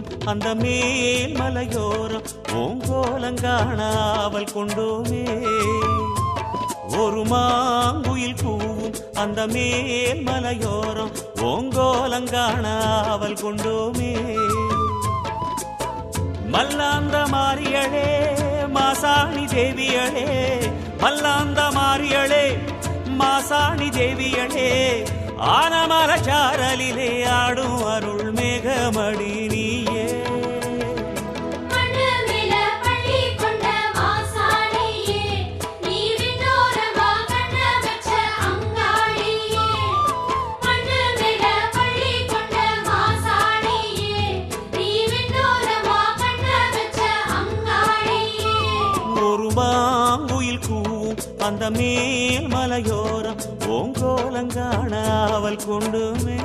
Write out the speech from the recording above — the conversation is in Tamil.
கூவும் அந்த மேல் மலையோரம் ஓங்கோலங்காணாவல் கொண்டோமே. ஒரு மாங்குயில் கூவும் அந்த மேல் மலையோரம் ஓங்கோலங்காணாவல் கொண்டோமே. மல்லாந்த மாரியளே மாசாணி தேவியளே, மல்லாந்த மாரியளே மாசாணி தேவியளே, ஆனமர சாரலிலே ஆடும் அருள் மேகமடி நீயே. மாங்குயில் கூவும் அந்த மேல் மலையோரம் ஓங்கோலங்காணாவல் கொண்டுமே.